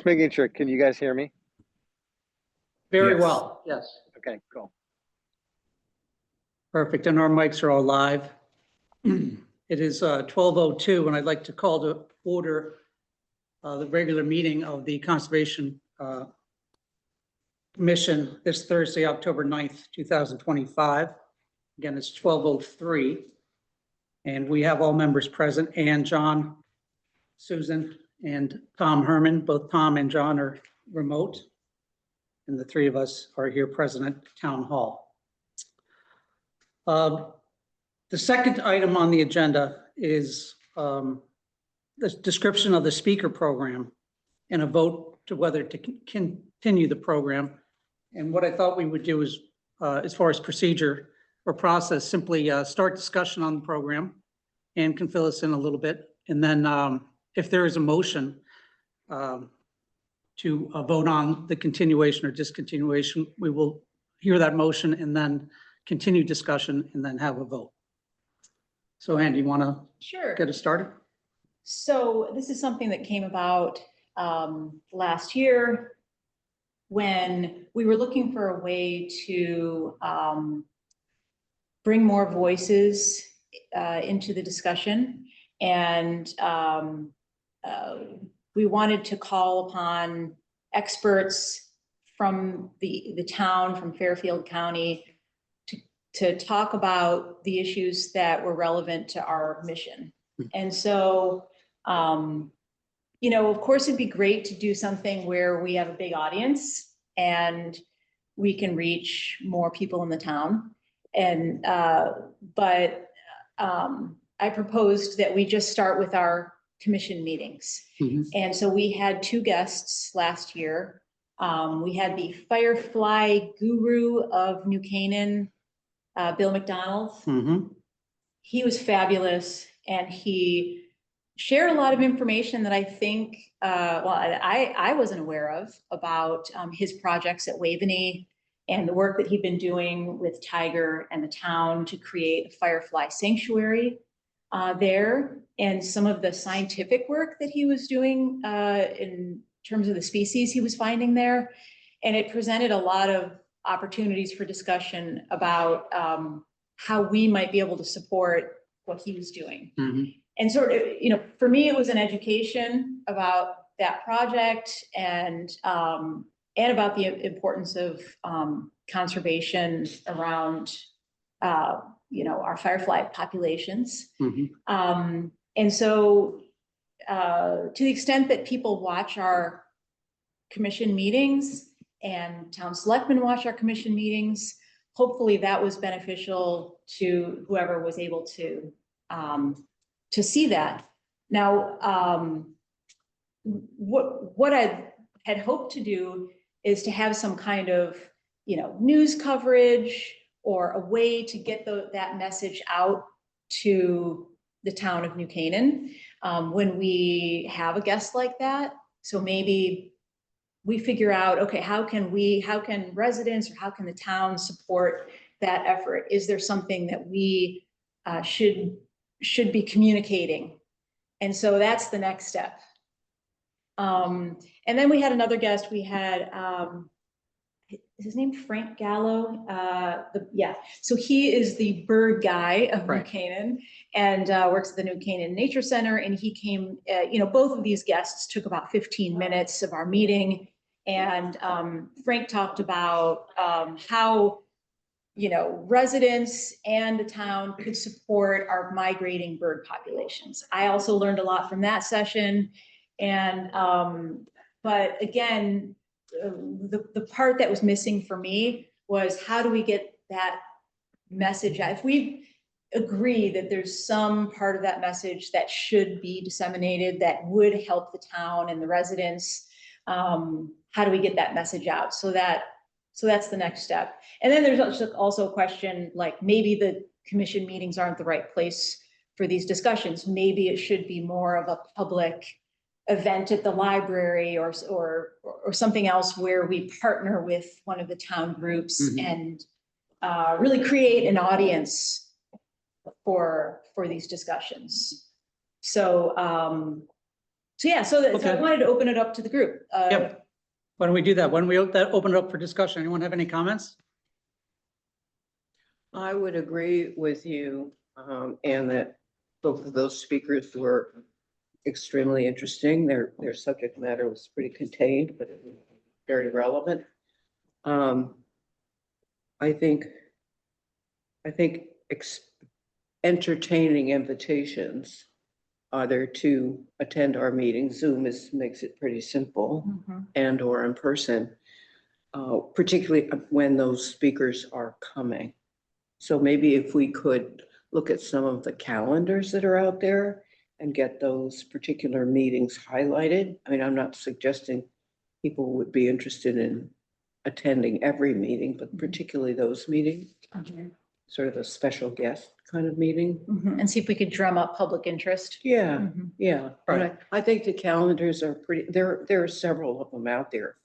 Just making sure. Can you guys hear me? Very Yes. well, yes. Okay, cool. Perfect, and our mics are all live. It is 12:02, and I'd like to call to order the regular meeting of the Conservation Commission this Thursday, October 9th, 2025. Again, it's 12:03, and we have all members present, and John, Susan, and Tom Herman. Both Tom and John are remote, and the three of us are here present at Town Hall. The second item on the agenda is the description of the speaker program and a vote to whether to continue the program. And what I thought we would do is, as far as procedure or process, simply start discussion on the program and can fill us in a little bit. And then if there is a motion to vote on the continuation or discontinuation, we will hear that motion and then continue discussion and then have a vote. So Andy, you want to Sure. get us started? So this is something that came about last year when we were looking for a way to bring more voices into the discussion. And we wanted to call upon experts from the town, from Fairfield County, to talk about the issues that were relevant to our mission. And so, you know, of course, it'd be great to do something where we have a big audience and we can reach more people in the town. And, but I proposed that we just start with our commission meetings. Mm-hmm. And so we had two guests last year. We had the Firefly guru of New Canaan, Bill McDonald. Mm-hmm. He was fabulous, and he shared a lot of information that I think, I wasn't aware of about his projects at Waveney and the work that he'd been doing with Tiger and the town to create a firefly sanctuary there, and some of the scientific work that he was doing in terms of the species he was finding there. And it presented a lot of opportunities for discussion about how we might be able to support what he was doing. Mm-hmm. And sort of, you know, for me, it was an education about that project and about the importance of conservation around, you know, our firefly populations. Mm-hmm. And so to the extent that people watch our commission meetings and town selectmen watch our commission meetings, hopefully that was beneficial to whoever was able to see that. Now, what I had hoped to do is to have some kind of, you know, news coverage or a way to get that message out to the town of New Canaan when we have a guest like that. So maybe we figure out, okay, how can residents or how can the town support that effort? Is there something that we should be communicating? And so that's the next step. And then we had another guest. We had, is his name Frank Gallo? So he is the bird guy of New Canaan and works at the New Canaan Nature Center. And he came, you know, both of these guests took about 15 minutes of our meeting. And Frank talked about how, you know, residents and the town could support our migrating bird populations. I also learned a lot from that session. And, but again, the part that was missing for me was how do we get that message out? If we agree that there's some part of that message that should be disseminated that would help the town and the residents, how do we get that message out? So that's the next step. And then there's also a question, like maybe the commission meetings aren't the right place for these discussions. Maybe it should be more of a public event at the library or something else where we partner with one of the town groups and really create an audience for these discussions. So So yeah, so I Okay. wanted to open it up to the group. Yep. Why don't we do that? Why don't we open it up for discussion? Anyone have any comments? I would agree with you, and that both of those speakers were extremely interesting. Their subject matter was pretty contained, but it was very relevant. I think entertaining invitations either to attend our meeting, Zoom makes it pretty simple, Mhm. and or in person, particularly when those speakers are coming. So maybe if we could look at some of the calendars that are out there and get those particular meetings highlighted. I mean, I'm not suggesting people would be interested in attending every meeting, but particularly those meetings, Mhm. sort of a special guest kind of meeting. Mhm. And see if we could drum up public interest. Yeah, Mhm. yeah. And I think the calendars are pretty, there are several of them out there.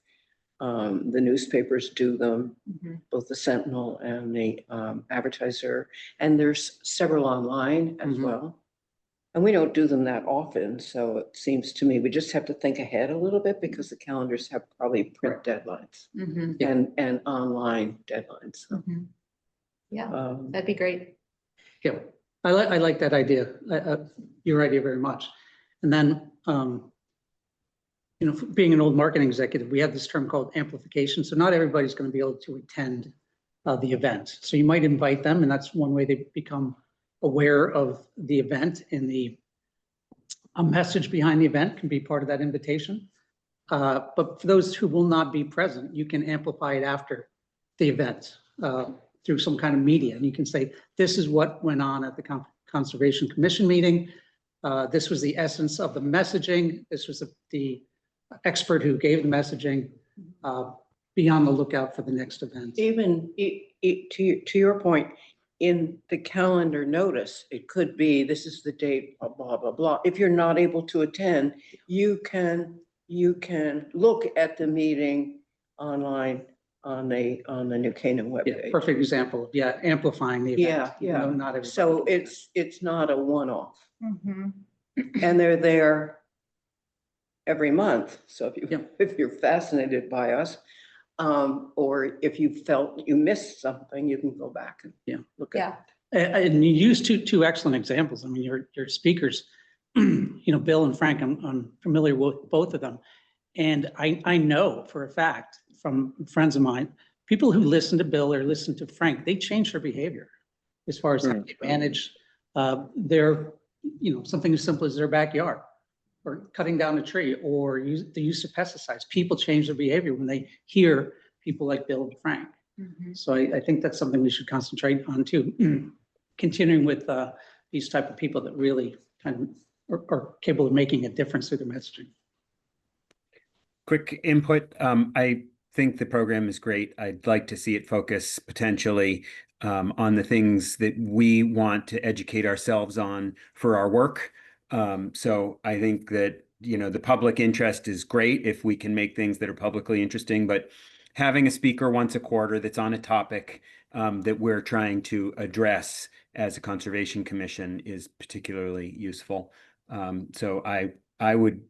The newspapers do them, Mhm. both the Sentinel and the Advertiser, and there's several online as Mhm. well. And we don't do them that often, so it seems to me we just have to think ahead a little bit because the calendars have probably print deadlines Mhm. Yeah. and online deadlines. So, Mhm. Yeah, um, that'd be great. Yeah, I like that idea. Your idea very much. And then, you know, being an old marketing executive, we have this term called amplification. So not everybody's going to be able to attend the event. So you might invite them, and that's one way they become aware of the event, and a message behind the event can be part of that invitation. But for those who will not be present, you can amplify it after the event through some kind of media. And you can say, this is what went on at the Conservation Commission meeting. This was the essence of the messaging. This was the expert who gave the messaging. Be on the lookout for the next event. even to your point, in the calendar notice, it could be, this is the date, blah, blah, blah. If you're not able to attend, you can look at the meeting online on the New Canaan Yeah, webpage. perfect example of, amplifying the event. Yeah, even though yeah. not everybody So can. it's not a one-off, Mhm. and they're there every month. So Yeah. if you're fascinated by us, or if you felt you missed something, you can go back and look at it. And you use two excellent examples. I mean, your speakers, you know, Bill and Frank, I'm familiar with both of them. And I know for a fact from friends of mine, people who listen to Bill or listen to Frank, they change their behavior as far as how they manage their, you know, something as simple as their backyard or cutting down a tree or the use of pesticides. People change their behavior when they hear people like Bill and Frank. Mhm. So I think that's something we should concentrate on too. Continuing with these type of people that really kind of are capable of making a difference through their messaging. Quick input. I think the program is great. I'd like to see it focus potentially on the things that we want to educate ourselves on for our work. So I think that, you know, the public interest is great if we can make things that are publicly interesting, but having a speaker once a quarter that's on a topic that we're trying to address as a Conservation Commission is particularly useful. So I would,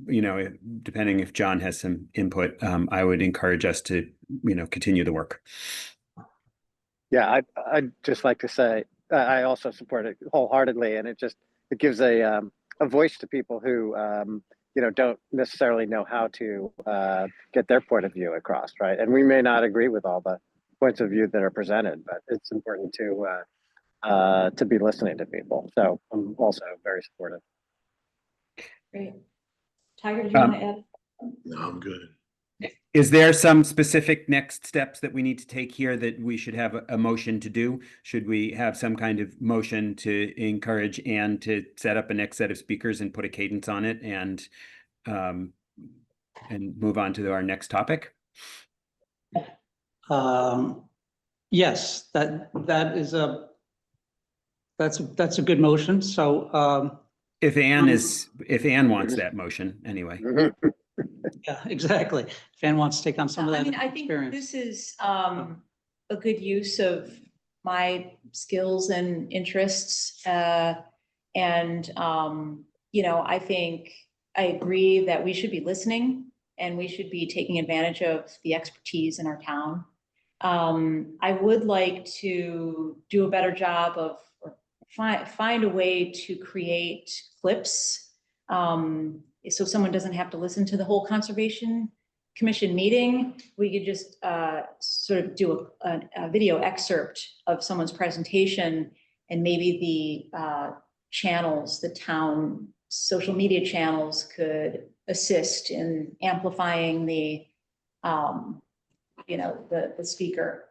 you know, depending if John has some input, I would encourage us to, you know, continue the work. Yeah, I'd just like to say I also support it wholeheartedly, and it gives a voice to people who you know, don't necessarily know how to get their point of view across, right? And we may not agree with all the points of view that are presented, but it's important to be listening to people. So I'm also very supportive. Great. Tiger, did you want to add? No, I'm good. Is there some specific next steps that we need to take here that we should have a motion to do? Should we have some kind of motion to encourage Anne to set up a next set of speakers and put a cadence on it and move on to our next topic? Yes, that's a good motion. So If Anne wants that motion, anyway. yeah, exactly. If Ann wants to take on some of I that mean, I think experience. this is a good use of my skills and interests. And you know, I think agree that we should be listening and we should be taking advantage of the expertise in our town. I would like to do a better job of, or find a way to create clips. So someone doesn't have to listen to the whole Conservation Commission meeting. We could just sort of do a video excerpt of someone's presentation, and maybe the channels, the town social media channels could assist in amplifying the, the speaker.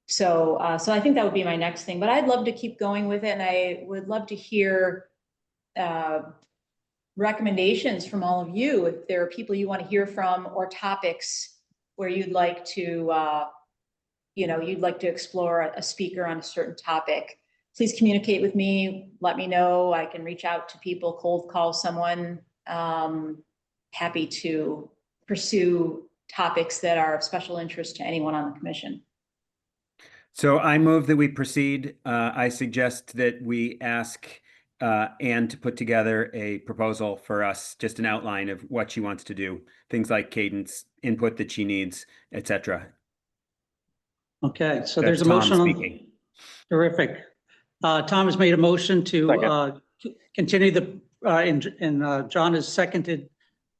So I think that would be my next thing, but I'd love to keep going with it. And I would love to hear recommendations from all of you. If there are people you want to hear from, or topics where you'd like to, you'd like to explore a speaker on a certain topic, please communicate with me. Let me know. I can reach out to people, cold call someone. Happy to pursue topics that are of special interest to anyone on the commission. So I move that we proceed. I suggest that we ask Anne to put together a proposal for us, just an outline of what she wants to do, things like cadence, input that she needs, etc. Okay, so there's a That's Tom motion. speaking. Terrific. Tom has made a motion to Second. continue the, and John has seconded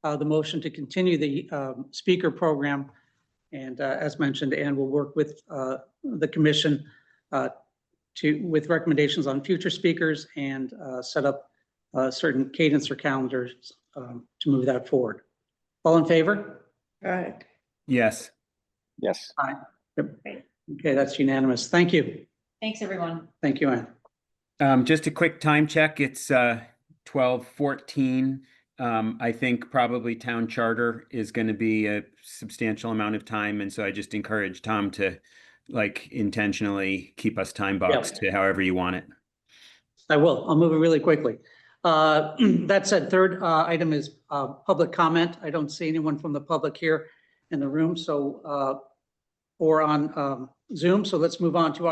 the motion to continue the speaker program. And as mentioned, Ann will work with the commission with recommendations on future speakers and set up certain cadence or calendars to move that forward. All in favor? All right. Yes. Yes. Aye. Yep. Okay, that's unanimous. Thank you. Thanks, everyone. Thank you, Ann. Just a quick time check. It's 12:14. I think probably town charter is going to be a substantial amount of time. And so I just encourage Tom to intentionally keep us time boxed to however you want it. I will. I'll move it really quickly. That said, third item is public comment. I don't see anyone from the public here in the room, so or on Zoom. So let's move on to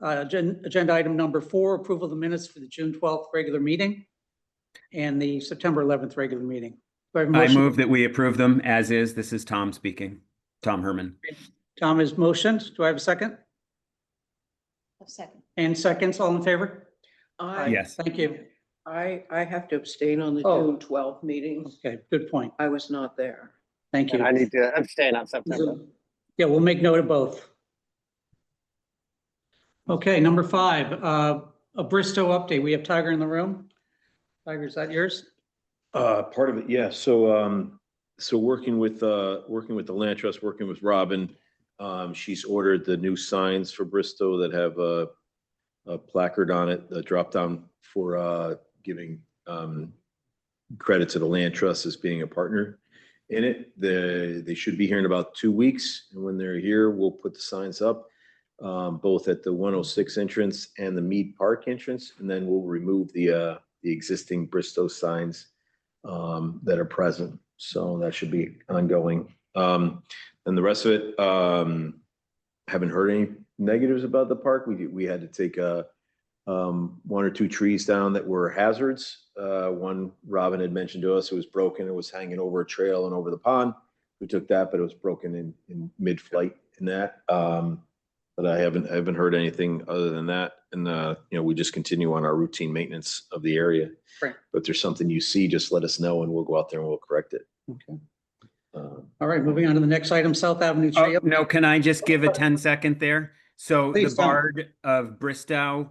agenda item number 4, approval of the minutes for the June 12th regular meeting and the September 11th regular meeting. Do I have a I motion? move that we approve them as is. This is Tom speaking. Tom Herman. Tom has motioned. Do I have a second? A second. And seconds, all in favor? Yes. Thank you. I have to abstain on the Oh. June 12 meetings. Okay, good point. I was not there. Thank you. And I need to abstain on September. Yeah, we'll make note of both. Okay, number 5, a Bristow update. We have Tiger in the room. Tiger, is that yours? Part of it, yeah. So working with the land trust, working with Robin, she's ordered the new signs for Bristow that have a placard on it, a drop down for giving credit to the land trust as being a partner in it. They should be here in about 2 weeks, and when they're here, we'll put the signs up, both at the 106 entrance and the Mead Park entrance, and then we'll remove the existing Bristow signs that are present. So that should be ongoing. And the rest of it, haven't heard any negatives about the park. We had to take 1 or 2 trees down that were hazards. One Robin had mentioned to us, it was broken. It was hanging over a trail and over the pond. We took that, but it was broken in mid-flight in that. But I haven't heard anything other than that. And we just continue on our routine maintenance of the area. Right. But if there's something you see, just let us know and we'll go out there and we'll correct it. Okay. All right, moving on to the next item, South Avenue tree. Oh, no, can I just give a 10-second there? So Please, the Tom. Bard of Bristow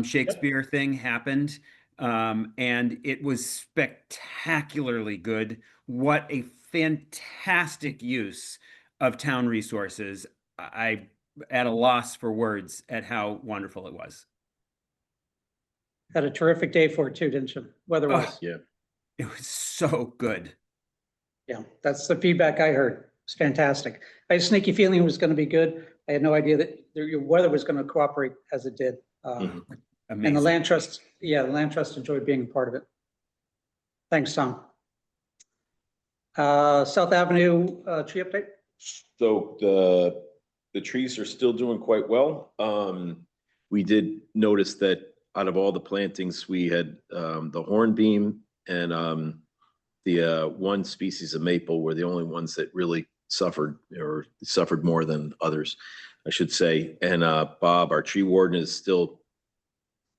Shakespeare thing happened, and it was spectacularly good. What a fantastic use of town resources. I'm at a loss for words at how wonderful it was. Had a terrific day for it too, didn't you? Weather-wise. Yeah. It was so good. Yeah, that's the feedback I heard. It's fantastic. I had a sneaky feeling it was going to be good. I had no idea that your weather was going to cooperate as it did. Mhm. And Amazing. the land trust, the land trust enjoyed being a part of it. Thanks, Tom. South Avenue tree update? So the trees are still doing quite well. We did notice that out of all the plantings, we had the hornbeam and the one species of maple were the only ones that really suffered or suffered more than others, I should say. And Bob, our tree warden, is still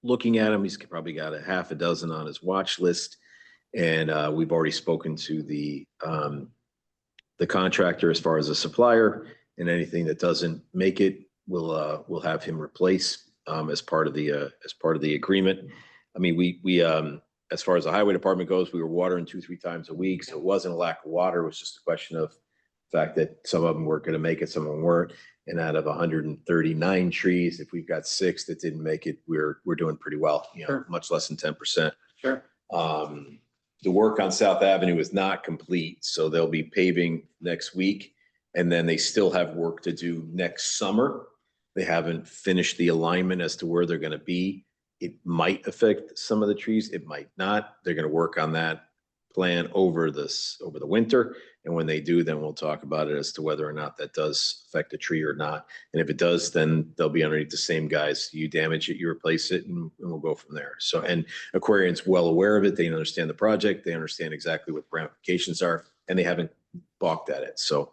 looking at them. He's probably got a half a dozen on his watch list. And we've already spoken to the contractor as far as a supplier, and anything that doesn't make it, we'll have him replace as part of the agreement. I mean, we as far as the highway department goes, we were watering 2-3 times a week, so it wasn't a lack of water. It was just a question of the fact that some of them weren't going to make it, some of them weren't. And out of 139 trees, if we've got 6 that didn't make it, we're doing pretty well. You know, Sure. much less than 10%. Sure. The work on South Avenue is not complete, so they'll be paving next week, and then they still have work to do next summer. They haven't finished the alignment as to where they're going to be. It might affect some of the trees, it might not. They're going to work on that plan over the winter, and when they do, then we'll talk about it as to whether or not that does affect a tree or not. And if it does, then they'll be underneath the same guys. You damage it, you replace it, and we'll go from there. So, and Aquarion's well aware of it. They understand the project. They understand exactly what the ramifications are, and they haven't balked at it. So,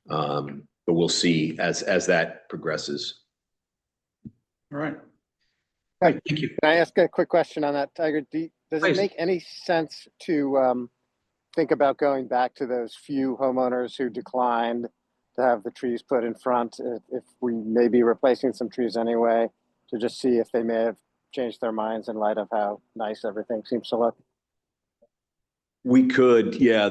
but we'll see as that progresses. All right. Right. Thank you. Can I ask a quick question on that, Tiger? Does Please. it make any sense to think about going back to those few homeowners who declined to have the trees put in front, if we may be replacing some trees anyway, to just see if they may have changed their minds in light of how nice everything seems to look? We could, yeah,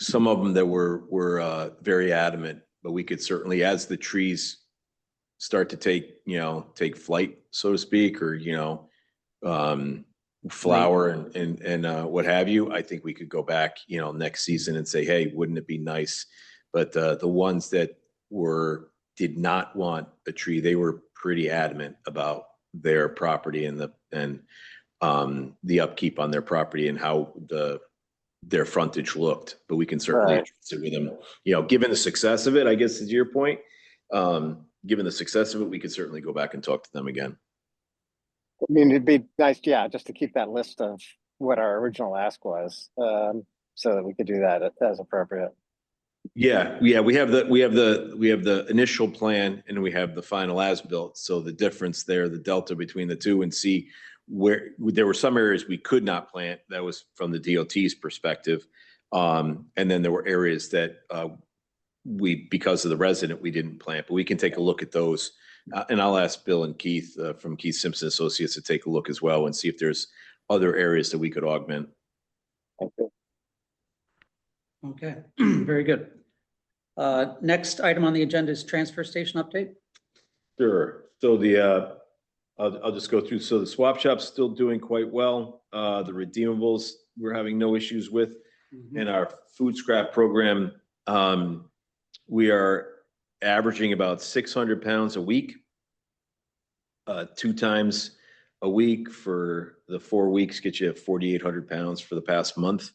some of them that were very adamant, but we could certainly, as the trees start to take flight, so to speak, or, flower and what have you, I think we could go back, next season and say, hey, wouldn't it be nice? But the ones that did not want a tree, they were pretty adamant about their property and the upkeep on their property and how their frontage looked. But we can certainly Right. address it with them, given the success of it, I guess is your point. Given the success of it, we could certainly go back and talk to them again. I mean, it'd be nice, yeah, just to keep that list of what our original ask was, so that we could do that as appropriate. Yeah, we have the initial plan and we have the final as-built. So the difference there, the delta between the two, and see where there were some areas we could not plant. That was from the DOT's perspective. And then there were areas that because of the resident, we didn't plant, but we can take a look at those. And I'll ask Bill and Keith from Keith Simpson Associates to take a look as well and see if there's other areas that we could augment. Thank you. Okay, very good. Next item on the agenda is transfer station update. Sure. So I'll just go through. So the swap shop's still doing quite well. The redeemables we're having no issues with. In our food scrap program, we are averaging about 600 pounds a week, 2 times a week for the 4 weeks, get you 4,800 pounds for the past month.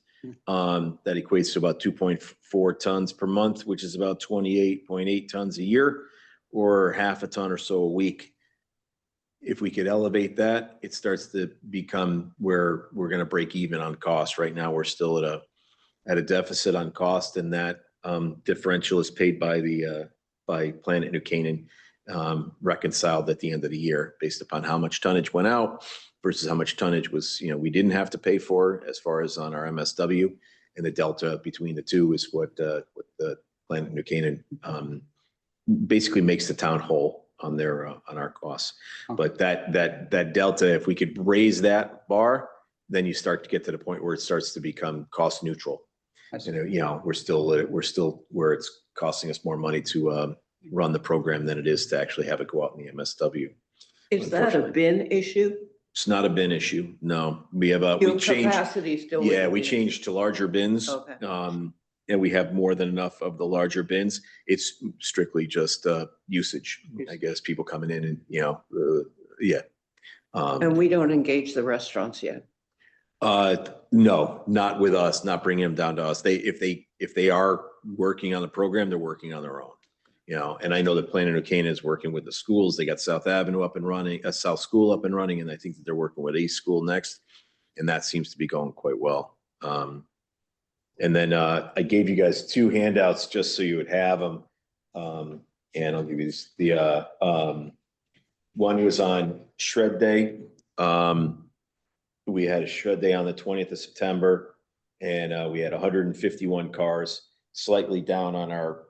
That equates to about 2.4 tons per month, which is about 28.8 tons a year, or half a ton or so a week. If we could elevate that, it starts to become where we're going to break even on cost. Right now, we're still at a deficit on cost, and that differential is paid by Planet New Canaan, reconciled at the end of the year based upon how much tonnage went out versus how much tonnage was, we didn't have to pay for as far as on our MSW, and the delta between the two is what the Planet New Canaan basically makes the town whole on our costs. But that delta, if we could raise that bar, then you start to get to the point where it starts to become cost neutral. We're still where it's costing us more money to run the program than it is to actually have it go out in the MSW. Is that a bin issue? It's not a bin issue. No, we have Your we changed. capacity still. Yeah, we changed to larger bins. Okay. And we have more than enough of the larger bins. It's strictly just usage, I guess, people coming in and, yeah. And we don't engage the restaurants yet. No, not with us, not bringing them down to us. If they are working on the program, they're working on their own. And I know that Planet New Canaan is working with the schools. They got South Avenue up and running, South School up and running, and I think that they're working with East School next. and that seems to be going quite well. And then I gave you guys 2 handouts just so you would have them. And I'll give you the one was on Shred Day. We had a Shred Day on the 20th of September, and we had 151 cars, slightly down on our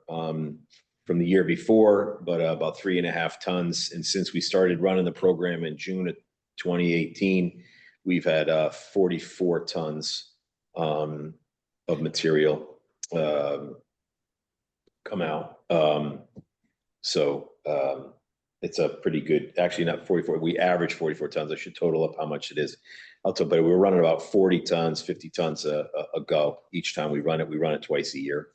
from the year before, but about 3.5 tons. And since we started running the program in June of 2018, we've had 44 tons of material come out. So it's a pretty good, actually not 44, we average 44 tons. I should total up how much it is. I'll tell you, but we were running about 40 tons, 50 tons a go each time we run it. We run it twice a year.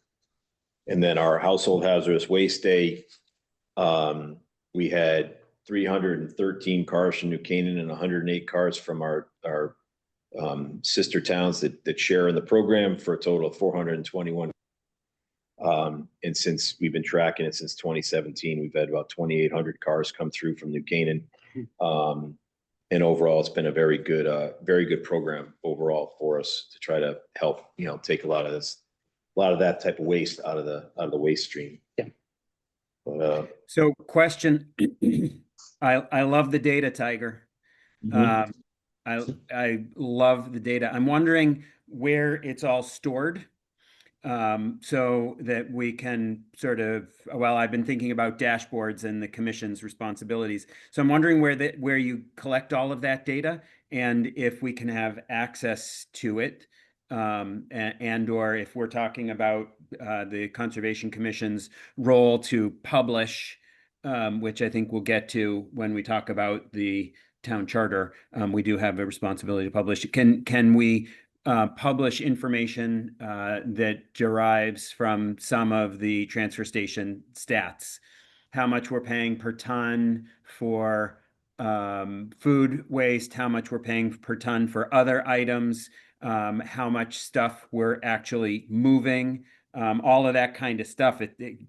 And then our household hazardous waste day, we had 313 cars from New Canaan and 108 cars from our sister towns that share in the program, for a total of 421. And since we've been tracking it since 2017, we've had about 2,800 cars come through from New Canaan. And overall, it's been a very good program overall for us to try to help, take a lot of that type of waste out of the waste stream. Yeah. But, So question, I love the data, Tiger. I love the data. I'm wondering where it's all stored, so that we can sort of, well, I've been thinking about dashboards and the commission's responsibilities. So I'm wondering where you collect all of that data, and if we can have access to it, and or if we're talking about the Conservation Commission's role to publish, which I think we'll get to when we talk about the town charter. We do have a responsibility to publish. Can we publish information that derives from some of the transfer station stats? How much we're paying per ton for food waste, how much we're paying per ton for other items, how much stuff we're actually moving, all of that kind of stuff.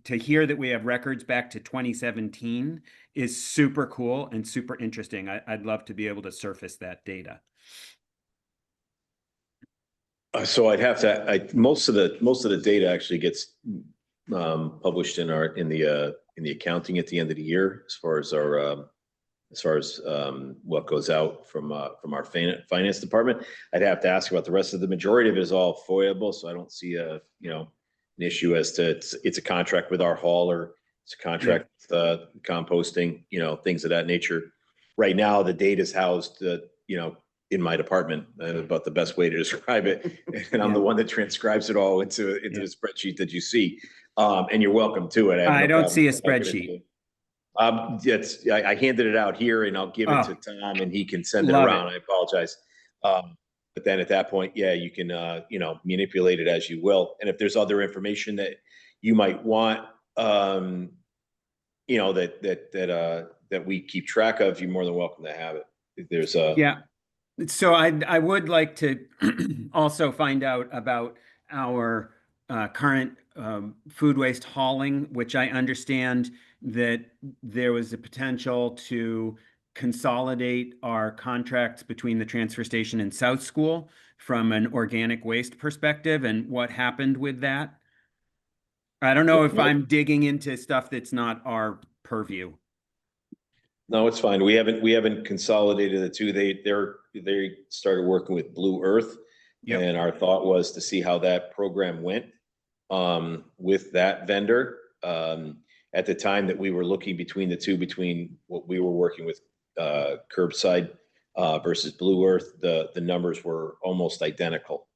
To hear that we have records back to 2017 is super cool and super interesting. I'd love to be able to surface that data. So I'd have to. Most of the data actually gets published in the accounting at the end of the year, as far as what goes out from our finance department. I'd have to ask about the rest of the majority of it is all FOIable, so I don't see an issue as to it's a contract with our hauler, it's a contract with composting, things of that nature. Right now, the data is housed, in my department, about the best way to describe it. And I'm the one that transcribes it all into the spreadsheet that you see. And you're welcome to it. I don't see a spreadsheet. I handed it out here, and I'll give it to Tom, and he can send it around. I apologize. But then at that point, you can, manipulate it as you will. And if there's other information that you might want, that we keep track of, you're more than welcome to have it. If there's So I would like to also find out about our current food waste hauling, which I understand that there was a potential to consolidate our contracts between the transfer station and South School from an organic waste perspective, and what happened with that. I don't know if I'm digging into stuff that's not our purview. No, it's fine. We haven't consolidated the two. They started working with Blue Earth, and our thought was to see how that program went with that vendor. At the time that we were looking between the two, between what we were working with Curbside versus Blue Earth, the numbers were almost identical,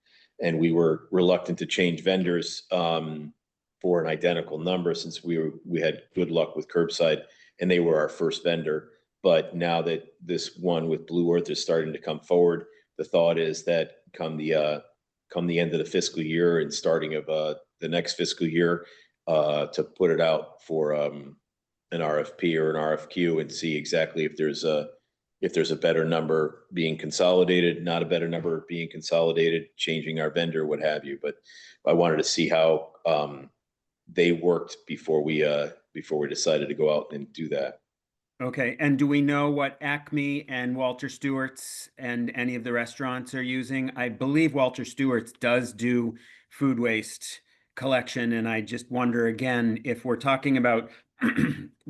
and we were reluctant to change vendors for an identical number, since we had good luck with Curbside and they were our first vendor. But now that this one with Blue Earth is starting to come forward, the thought is that come the end of the fiscal year and starting of the next fiscal year, to put it out for an RFP or an RFQ and see exactly if there's a better number being consolidated, not a better number being consolidated, changing our vendor, what have you. But I wanted to see how they worked before we decided to go out and do that. Okay, and do we know what Acme and Walter Stewart's and any of the restaurants are using? I believe Walter Stewart's does do food waste collection, and I just wonder again, if we're talking about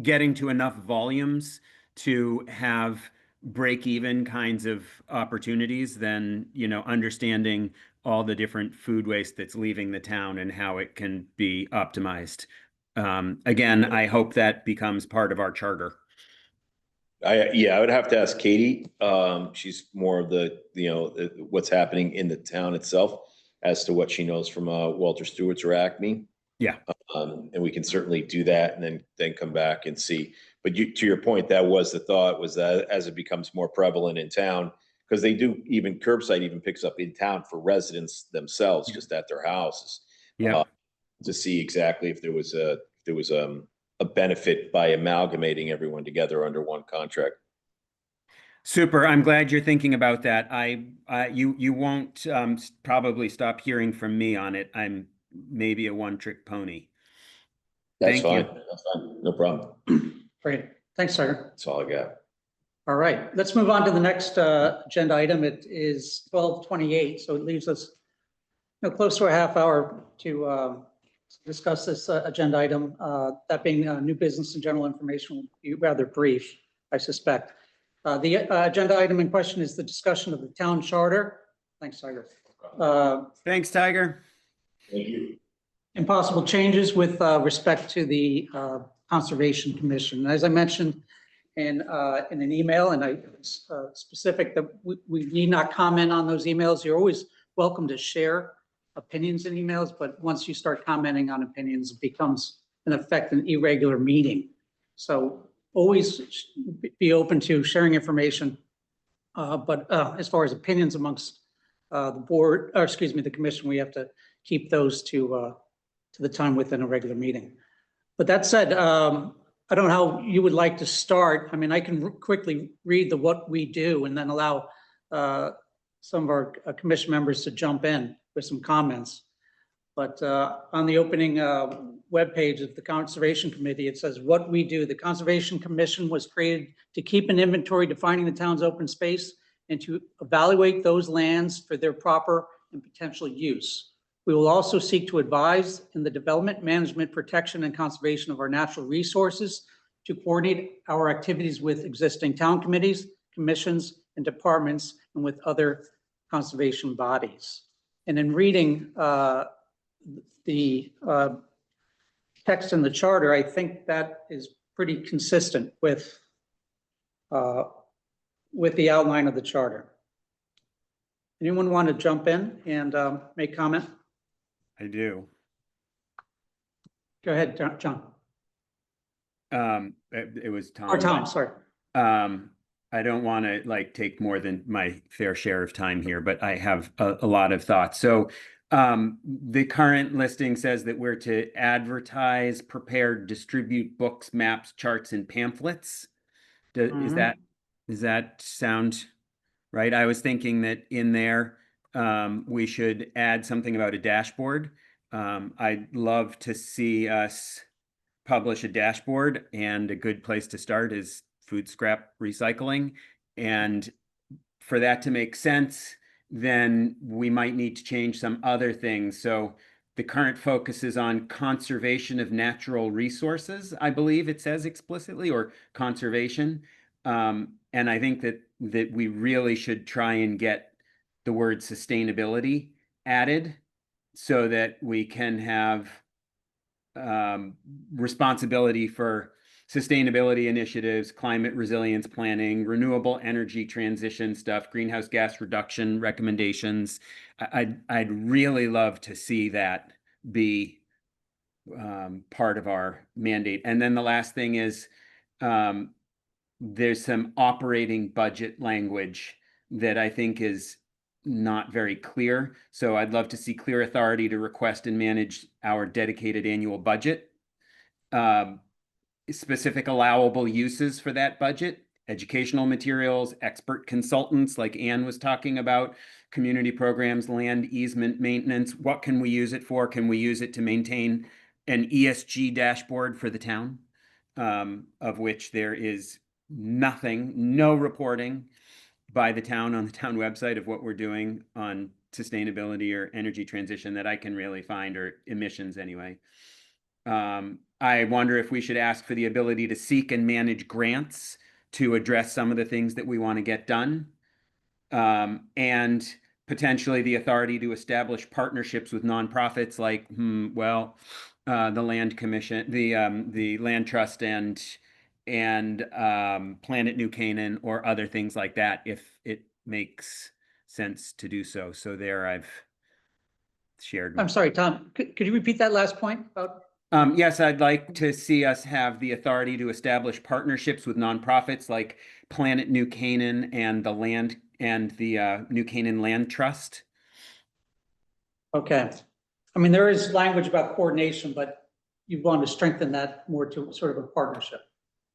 getting to enough volumes to have break-even kinds of opportunities, then, you know, understanding all the different food waste that's leaving the town and how it can be optimized. Again, I hope that becomes part of our charter. Yeah, I would have to ask Katie. She's more of the, what's happening in the town itself as to what she knows from Walter Stewart's or Acme. Yeah. And we can certainly do that and then come back and see. But to your point, that was the thought, was that as it becomes more prevalent in town, because they do, even curbside even picks up in town for residents themselves, just at their houses. Yeah. To see exactly if there was a benefit by amalgamating everyone together under one contract. Super. I'm glad you're thinking about that. You won't probably stop hearing from me on it. I'm maybe a one-trick pony. That's Thank you. fine. That's fine. No problem. Great. Thanks, Tiger. That's all I got. All right, let's move on to the next agenda item. It is 12:28, so it leaves us close to a half hour to discuss this agenda item. That being new business and general information will be rather brief, I suspect. The agenda item in question is the discussion of the town charter. Thanks, Tiger. Thanks, Tiger. Thank you. And possible changes with respect to the Conservation Commission. As I mentioned in an email, and I specific that we need not comment on those emails. You're always welcome to share opinions in emails, but once you start commenting on opinions, it becomes in effect an irregular meeting. So always be open to sharing information. But as far as opinions amongst the board, or excuse me, the commission, we have to keep those to the time within a regular meeting. But that said, I don't know how you would like to start. I mean, I can quickly read what we do and then allow some of our commission members to jump in with some comments. But on the opening webpage of the Conservation Committee, it says what we do. The Conservation Commission was created to keep an inventory defining the town's open space and to evaluate those lands for their proper and potential use. We will also seek to advise in the development, management, protection, and conservation of our natural resources, to coordinate our activities with existing town committees, commissions, and departments, and with other conservation bodies. And in reading the text in the charter, I think that is pretty consistent with the outline of the charter. Anyone want to jump in and make comment? I do. Go ahead, John. It was Tom. Or Tom, sorry. I don't want to take more than my fair share of time here, but I have a lot of thoughts. So the current listing says that we're to advertise, prepare, distribute books, maps, charts, and pamphlets. Does that sound right? I was thinking that in there, we should add something about a dashboard. I'd love to see us publish a dashboard, and a good place to start is food scrap recycling. And for that to make sense, then we might need to change some other things. So the current focus is on conservation of natural resources, I believe it says explicitly, or conservation. And I think that we really should try and get the word sustainability added so that we can have responsibility for sustainability initiatives, climate resilience planning, renewable energy transition stuff, greenhouse gas reduction recommendations. I'd really love to see that be part of our mandate. And then the last thing is there's some operating budget language that I think is not very clear. So I'd love to see clear authority to request and manage our dedicated annual budget. Specific allowable uses for that budget, educational materials, expert consultants like Ann was talking about, community programs, land easement maintenance. What can we use it for? Can we use it to maintain an ESG dashboard for the town, of which there is nothing, no reporting by the town on the town website of what we're doing on sustainability or energy transition that I can really find, or emissions anyway. I wonder if we should ask for the ability to seek and manage grants to address some of the things that we want to get done. And potentially the authority to establish partnerships with nonprofits like, the Land Commission, the Land Trust and Planet New Canaan, or other things like that, if it makes sense to do so. So there I've shared. I'm sorry, Tom, could you repeat that last point about? Yes, I'd like to see us have the authority to establish partnerships with nonprofits like Planet New Canaan and the New Canaan Land Trust. Okay. I mean, there is language about coordination, but you want to strengthen that more to sort of a partnership.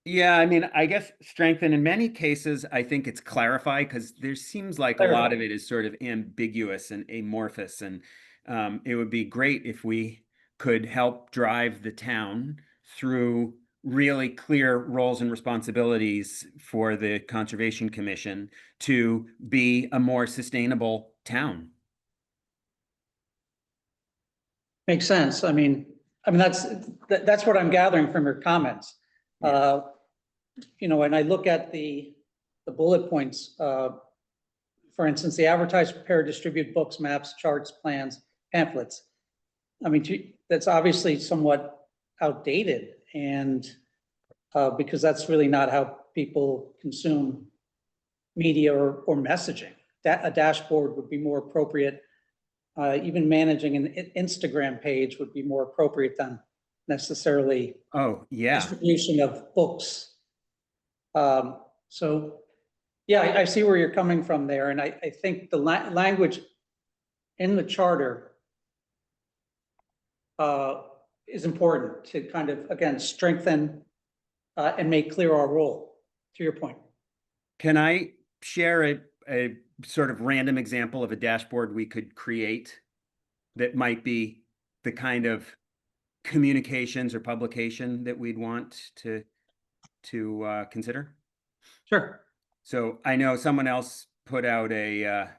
Yeah, I mean, I guess strengthen in many cases, I think it's clarify, because there seems like a lot of it is sort of ambiguous and amorphous, and it would be great if we could help drive the town through really clear roles and responsibilities for the Conservation Commission to be a more sustainable town. Makes sense. I mean, that's what I'm gathering from your comments. Yeah. And I look at the bullet points, for instance, the advertise, prepare, distribute books, maps, charts, plans, pamphlets. I mean, that's obviously somewhat outdated, and because that's really not how people consume media or messaging. That a dashboard would be more appropriate. Even managing an Instagram page would be more appropriate than necessarily distribution of books. So yeah, I see where you're coming from there. And I think the language in the charter is important to kind of, again, strengthen and make clear our role, to your point. Can I share a sort of random example of a dashboard we could create that might be the kind of communications or publication that we'd want to consider? Sure. So I know someone else put out a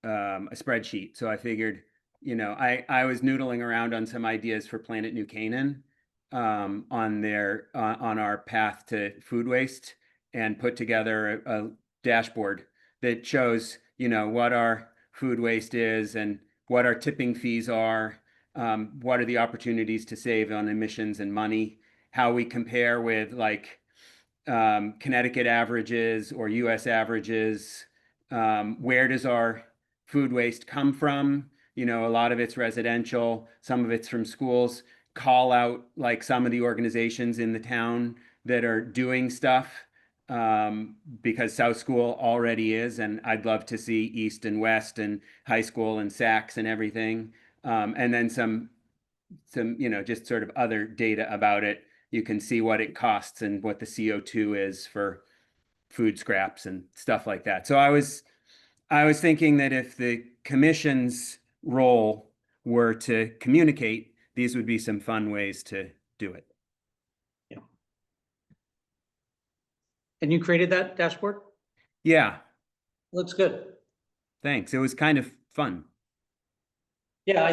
spreadsheet. So I figured, I was noodling around on some ideas for Planet New Canaan on our path to food waste, and put together a dashboard that shows, what our food waste is and what our tipping fees are, what are the opportunities to save on emissions and money, how we compare with like Connecticut averages or US averages, where does our food waste come from? A lot of it's residential, some of it's from schools. Call out like some of the organizations in the town that are doing stuff, because South School already is, and I'd love to see East and West and high school and Saks and everything. And then some, just sort of other data about it. You can see what it costs and what the CO2 is for food scraps and stuff like that. So I was thinking that if the commission's role were to communicate, these would be some fun ways to do it. Yeah. And you created that dashboard? Yeah. Looks good. Thanks. It was kind of fun. Yeah,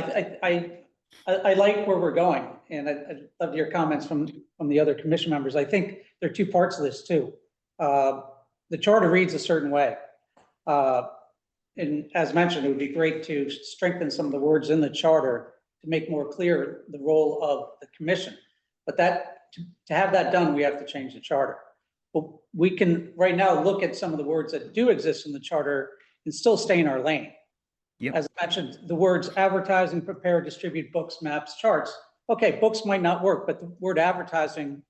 I like where we're going, and I love your comments from the other commission members. I think there are two parts of this too. The charter reads a certain way. And as mentioned, it would be great to strengthen some of the words in the charter to make more clear the role of the commission. But to have that done, we have to change the charter. But we can right now look at some of the words that do exist in the charter and still stay in our lane. Yep. As I mentioned, the words advertising, prepare, distribute books, maps, charts. Okay, books might not work, but the word advertising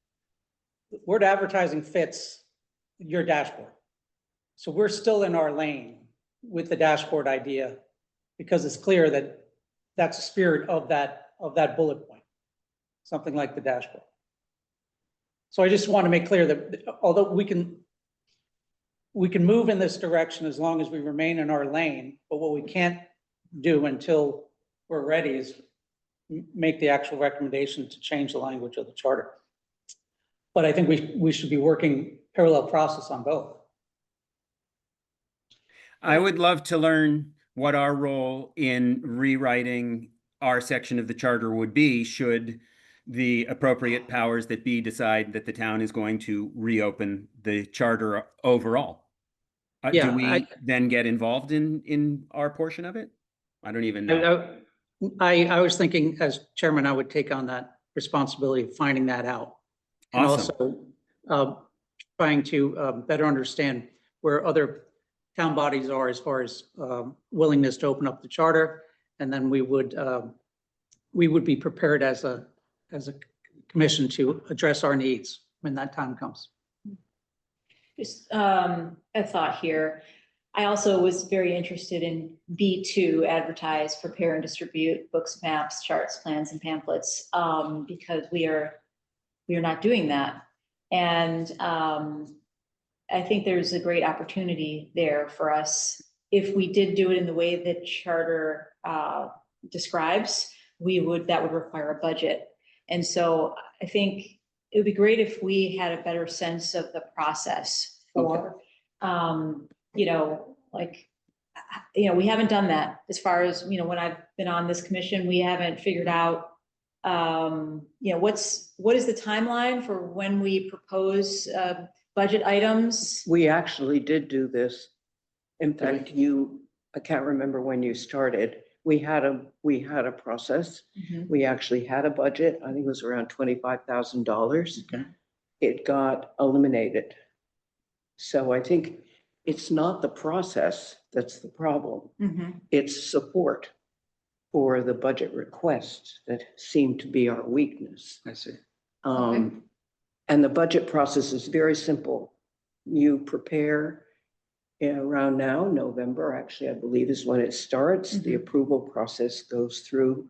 fits your dashboard. So we're still in our lane with the dashboard idea, because it's clear that that's the spirit of that bullet point, something like the dashboard. So I just want to make clear that although we can move in this direction as long as we remain in our lane, but what we can't do until we're ready is make the actual recommendation to change the language of the charter. But I think we should be working parallel process on both. I would love to learn what our role in rewriting our section of the charter would be should the appropriate powers that be decide that the town is going to reopen the charter overall. Yeah, Do we then get involved in our portion of it? I don't even I, know. I was thinking as chairman, I would take on that responsibility of finding that out. And Awesome. also trying to better understand where other town bodies are as far as willingness to open up the charter. And then we would be prepared as a commission to address our needs when that time comes. Just a thought here. I also was very interested in B2, advertise, prepare and distribute books, maps, charts, plans, and pamphlets, because we are not doing that. And I think there's a great opportunity there for us. If we did do it in the way that charter describes, that would require a budget. And so I think it would be great if we had a better sense of the process for, you know, like, you know, we haven't done that as far as, you know, when I've been on this commission, we haven't figured out, you know, what is the timeline for when we propose budget items? We actually did do this. In fact, I can't remember when you started. We had a process. Mhm. We actually had a budget. I think it was around $25,000. Okay. It got eliminated. So I think it's not the process that's the problem. Mhm. It's support for the budget requests that seem to be our weakness. I see. And the budget process is very simple. You prepare around now, November, actually, I believe is when it starts. The approval process goes through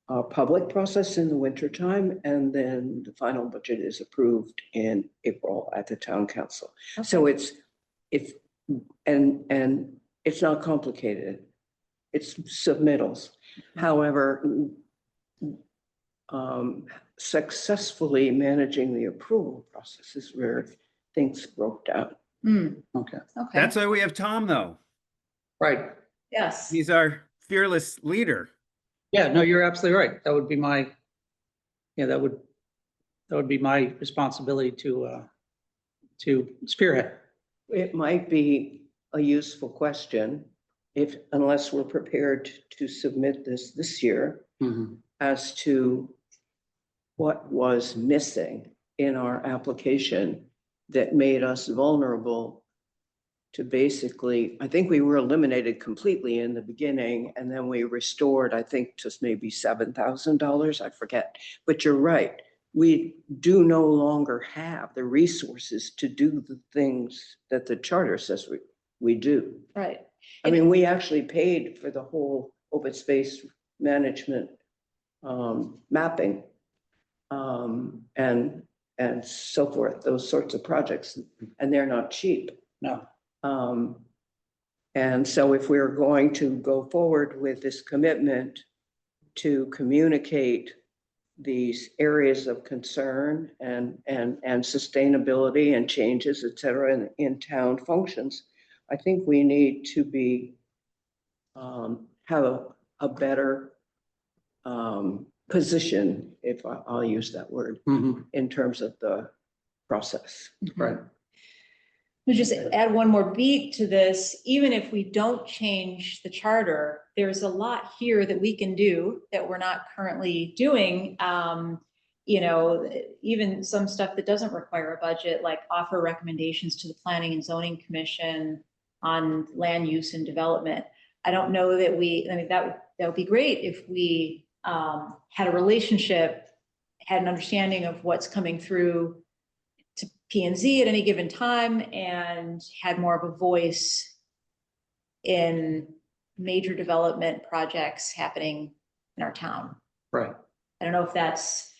a public process in the wintertime, and then the final budget is approved in April at the town council. So it's not complicated. It's submittals. However, successfully managing the approval process is where things broke down. Okay. Okay. That's why we have Tom, though. Right. Yes. He's our fearless leader. Yeah, no, you're absolutely right. That would be my, yeah, that would be my responsibility to spearhead. It might be a useful question unless we're prepared to submit this year, as to what was missing in our application that made us vulnerable to basically, I think we were eliminated completely in the beginning, and then we restored, I think, just maybe $7,000, I forget. But you're right, we do no longer have the resources to do the things that the charter says we do. Right. I mean, we actually paid for the whole open space management mapping and so forth, those sorts of projects, and they're not cheap. No. And so if we're going to go forward with this commitment to communicate these areas of concern and sustainability and changes, et cetera, in town functions, I think we need to be have a better position, if I'll use that word, in terms of the process. Right. We'll just add one more beat to this. Even if we don't change the charter, there's a lot here that we can do that we're not currently doing. You know, even some stuff that doesn't require a budget, like offer recommendations to the Planning and Zoning Commission on land use and development. I don't know that I mean, that would be great if we had a relationship, had an understanding of what's coming through to P&Z at any given time, and had more of a voice in major development projects happening in our town. Right. I don't know if that's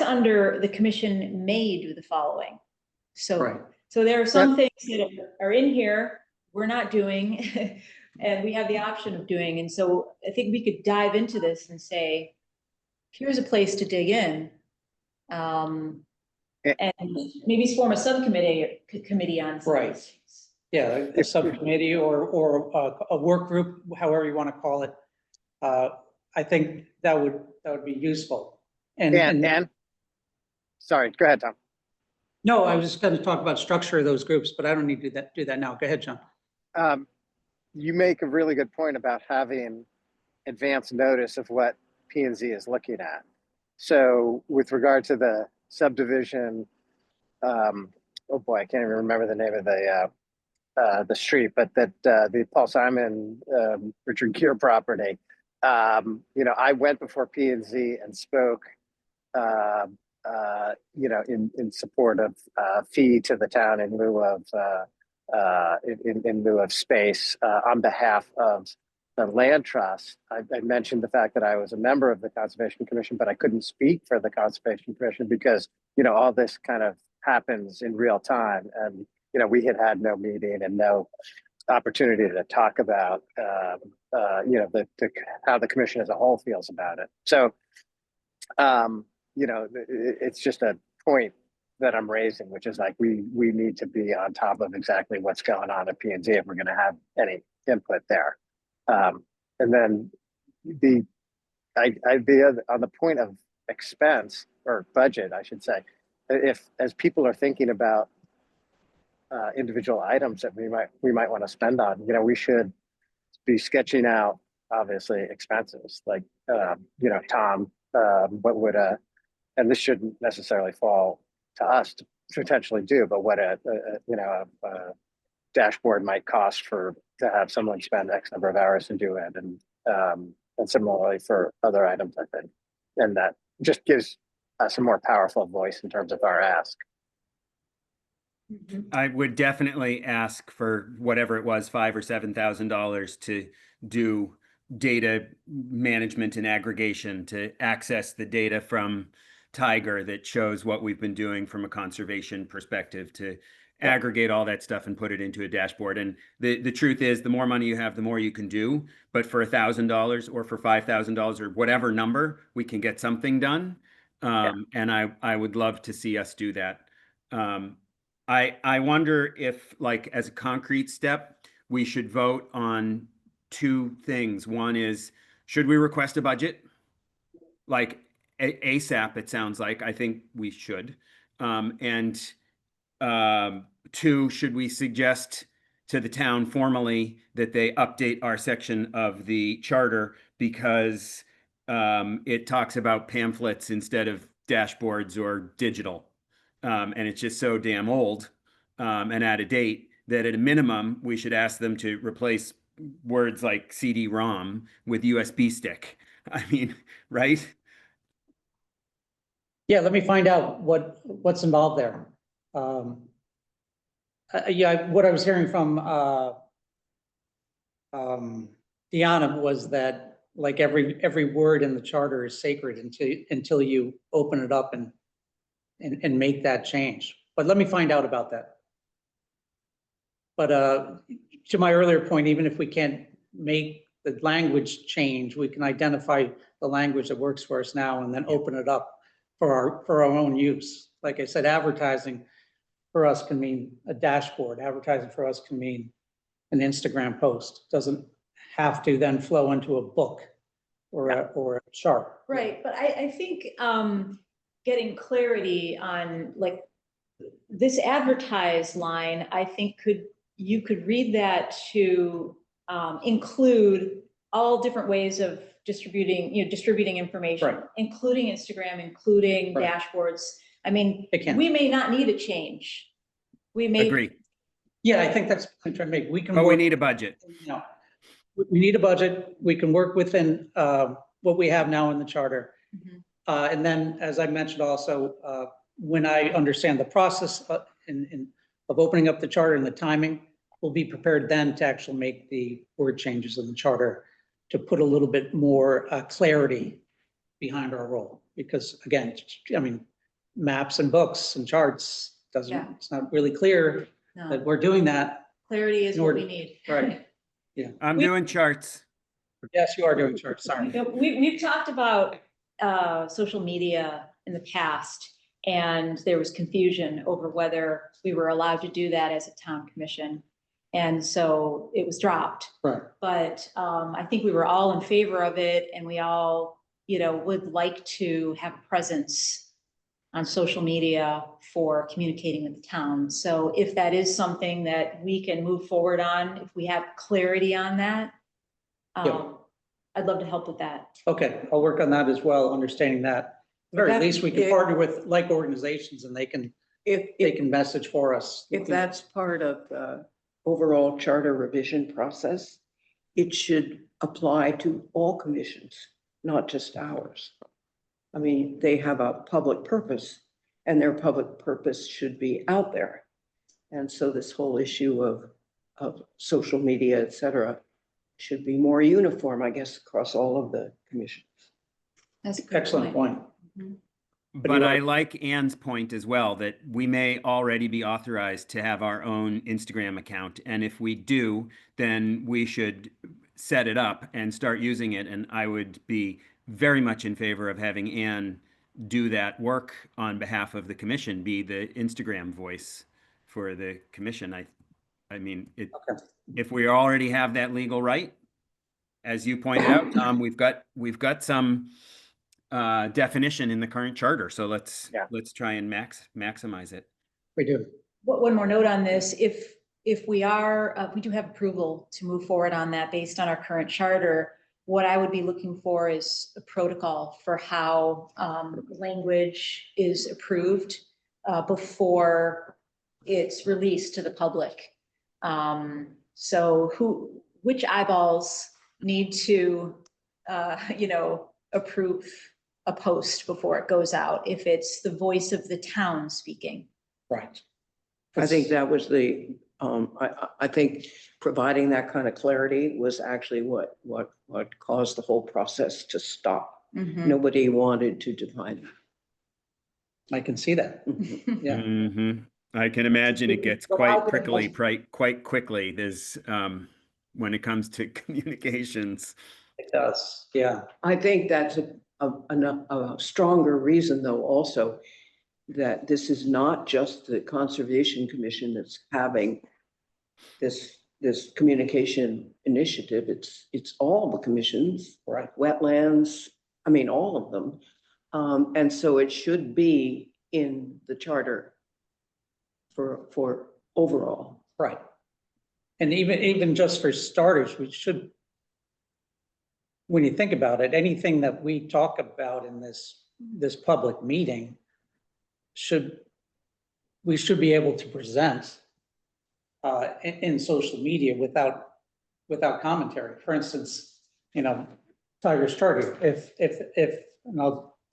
under the commission may do the following. So, Right. so there are some things that are in here we're not doing and we have the option of doing. And so I think we could dive into this and say, here's a place to dig in. And maybe form a committee on some of Right. these things. Yeah, a subcommittee or a work group, however you want to call it. I think that would be useful. And sorry, go ahead, Tom. No, I was just going to talk about structure of those groups, but I don't need to do that now. Go ahead, John. You make a really good point about having advance notice of what P and Z is looking at. So with regard to the subdivision, oh boy, I can't even remember the name of the street, but that the Paul Simon, Richard Gere property. I went before P and Z and spoke, in support of fee to the town in lieu of in lieu of space on behalf of the land trust. I mentioned the fact that I was a member of the Conservation Commission, but I couldn't speak for the Conservation Commission because, all this kind of happens in real time. And, we had no meeting and no opportunity to talk about, how the commission as a whole feels about it. So, it's just a point that I'm raising, which is like, we need to be on top of exactly what's going on at P&Z if we're going to have any input there. And then I'd be on the point of expense or budget, I should say, if as people are thinking about individual items that we might want to spend on, we should be sketching out obviously expenses like, Tom, what would and this shouldn't necessarily fall to us to potentially do, but what a dashboard might cost to have someone spend X number of hours to do it, and similarly for other items, I think, and that just gives us a more powerful voice in terms of our ask. I would definitely ask for whatever it was, $5,000 or $7,000 to do data management and aggregation, to access the data from Tiger that shows what we've been doing from a conservation perspective, to aggregate all that stuff and put it into a dashboard. And the truth is, the more money you have, the more you can do. But for $1,000 or for $5,000 or whatever number, we can get something done. And I would love to see us do that. I wonder if, like, as a concrete step, we should vote on two things. One is, should we request a budget? Like ASAP, it sounds like. I think we should. And two, should we suggest to the town formally that they update our section of the charter because it talks about pamphlets instead of dashboards or digital. And it's just so damn old and out of date that at a minimum, we should ask them to replace words like CD-ROM with USB stick. I mean, right? Yeah, let me find out what's involved there. What I was hearing from Deanna was that, like, every word in the charter is sacred until you open it up and make that change. But let me find out about that. But to my earlier point, even if we can't make the language change, we can identify the language that works for us now and then open it up for our own use. Like I said, advertising for us can mean a dashboard. Advertising for us can mean an Instagram post. It doesn't have to then flow into a book or a chart. Right, but I think getting clarity on, like, this advertise line, I think you could read that to include all different ways of distributing information, Right. including Instagram, including Right. dashboards. I mean, It can. we may not need a change. We may. Agree. Yeah, I think that's what I'm trying to make. We can. But we work- need a budget. No, we need a budget. We can work within what we have now in the charter. Mhm. And then, as I mentioned also, when I understand the process of opening up the charter and the timing, we'll be prepared then to actually make the word changes in the charter to put a little bit more clarity behind our role. Because again, I mean, maps and books and charts Yeah. it's not really clear that No, we're doing that. clarity is in what order- we need. Right. I'm We- doing charts. Yes, you are doing charts, sorry. We've talked about social media in the past, And there was confusion over whether we were allowed to do that as a town commission. And so it was dropped. Right. But I think we were all in favor of it, and we all, would like to have a presence on social media for communicating with the town. So if that is something that we can move forward on, if we have clarity on that, Yeah. I'd love to help with that. Okay, I'll work on that as well, understanding that. At the very That- least, we can if- partner with like organizations and they can If message for us. if that's part of the overall charter revision process, it should apply to all commissions, not just ours. I mean, they have a public purpose, and their public purpose should be out there. And so this whole issue of social media, et cetera, should be more uniform, I guess, across all of the commissions. That's a good Excellent point. But I like Ann's point as well, that we may already be authorized to have our own Instagram account. And if we do, then we should set it up and start using it. And I would be very much in favor of having Ann do that work on behalf of the commission, be the Instagram voice for the commission. I mean, if we already have that legal right, as you pointed out, Tom, we've got some definition in the current charter. So let's try and maximize it. We do. One more note on this, if we do have approval to move forward on that based on our current charter, what I would be looking for is a protocol for how language is approved before it's released to the public. So which eyeballs need to, approve a post before it goes out, if it's the voice of the town speaking. Right. I think that was I think providing that kind of clarity was actually what caused the whole process to stop. Mhm. Nobody wanted to define that. I can see that. Yeah. Mhm. I can imagine it gets quite prickly quite quickly. There's when it comes to communications. It does. Yeah. I think that's a stronger reason, though, also, that this is not just the Conservation Commission that's having this communication initiative. It's all the commissions, Right. wetlands, I mean, all of them. And so it should be in the charter for overall. Right. And even just for starters, we should, when you think about it, anything that we talk about in this public meeting we should be able to present in social media without commentary. For instance, Tiger's Charter, if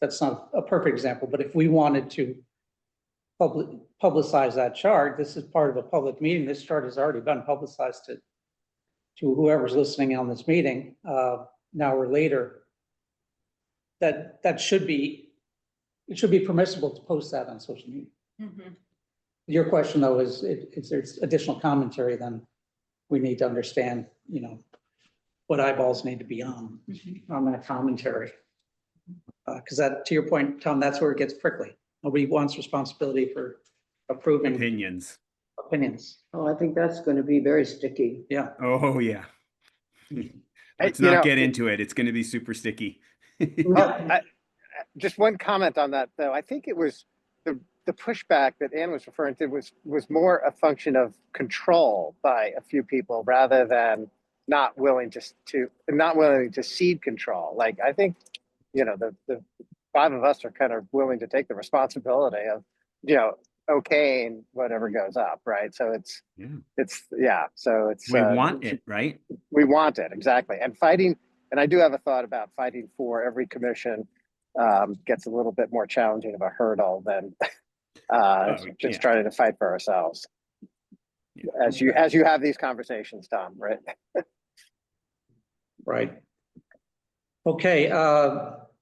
that's not a perfect example, but if we wanted to publicize that chart, this is part of a public meeting. This chart has already been publicized to whoever's listening on this meeting, an hour later. It should be permissible to post that on social media. Mhm. Your question, though, is if there's additional commentary, then we need to understand, what eyeballs need to be on that commentary. Because to your point, Tom, that's where it gets prickly. Nobody wants responsibility for approving Opinions. opinions. Oh, I think that's going to be very sticky. Yeah. Oh, yeah. Let's you not know- get into it. It's going to be super sticky. Just one comment on that, though. I think it was the pushback that Ann was referring to was more a function of control by a few people rather than not willing to cede control. Like, I think, the five of us are kind of willing to take the responsibility of, okaying whatever goes up, right? So so it's We want it, right? we want it, exactly. And fighting, and I do have a thought about fighting for every commission gets a little bit more challenging of a hurdle than just trying to fight for ourselves. Yeah. As you have these conversations, Tom, right? Right. Okay,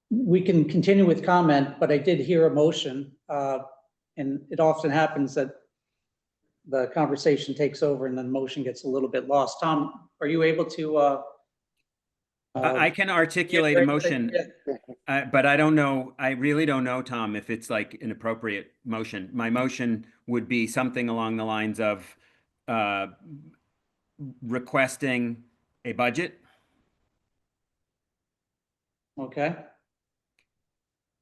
we can continue with comment, but I did hear a motion, and it often happens that the conversation takes over and then motion gets a little bit lost. Tom, are you able to I can articulate a motion, but I don't know, I really don't know, Tom, if it's like an appropriate motion. My motion would be something along the lines of requesting a budget Okay,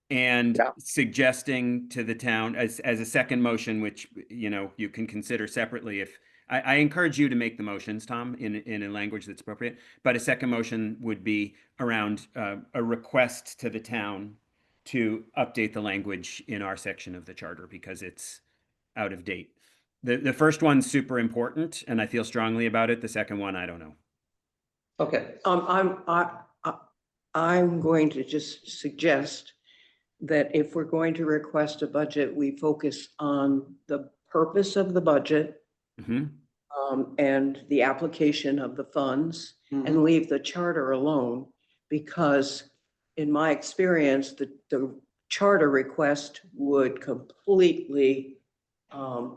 and Yeah. suggesting to the town as a second motion, which, you know, you can consider separately if, I encourage you to make the motions, Tom, in a language that's appropriate, but a second motion would be around a request to the town to update the language in our section of the charter because it's out of date. The first one's super important and I feel strongly about it. The second one, I don't know. okay, I'm going to just suggest that if we're going to request a budget, we focus on the purpose of the budget Mhm. and the application of the funds and leave the charter alone. Because in my experience, the charter request would completely